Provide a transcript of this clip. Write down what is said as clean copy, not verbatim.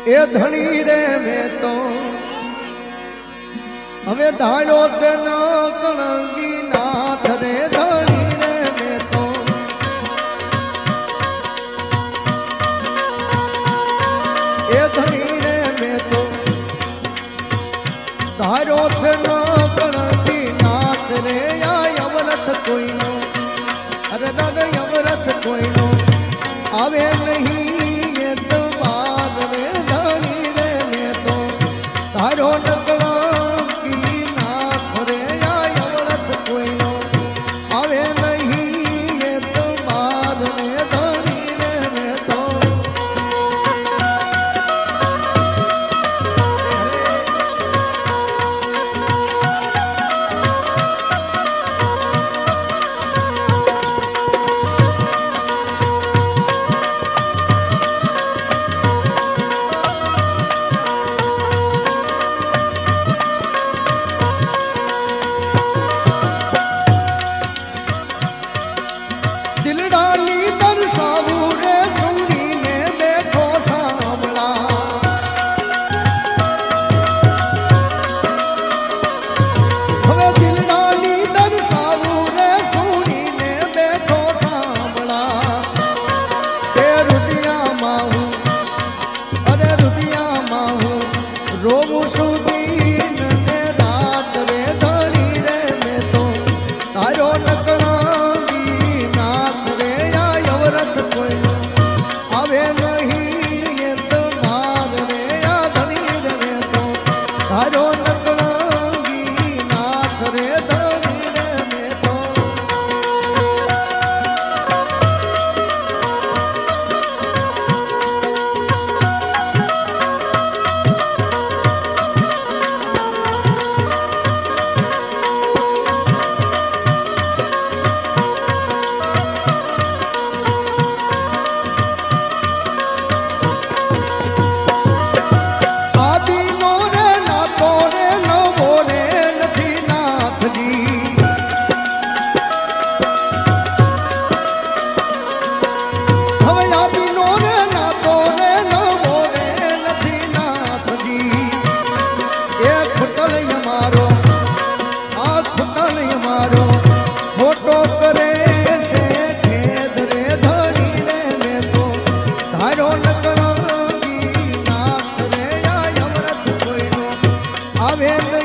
એ ધણી રે મેં તો હવે ધાળ્યો છે ન કણગી નાથ રે ધણી રે મેં તો એ ધણી રે મેં તો ધાર્યો છે ન કણગી નાથ રે આ અવરથ કોઈનો અરે દાદા અવરથ કોઈનો આવે નહીં એ તો બાદ રે ધણી રે મેં તો ધારો નકળંકી નાથ રે આ અવરથ કોઈનો આવે નહીં એ તો બાદ રે ધણી રે મેં તો દિલડાની દર્શાવું રે સુરીને બેઠો સાંભળા હવે દિલડાની દર્શાવું રે સુરીને બેઠો સાંભળા તે રુદિયામાં હું અરે રુદિયામાં હું રોવું સુધી ને રાત રે ધણી રે મેં તો તારો નકળા આવે નહીં એ તો માર રે આ ધણી રે મેં તો ધારો નકળંગી નાથ રે ધણી રે મેં તો આવે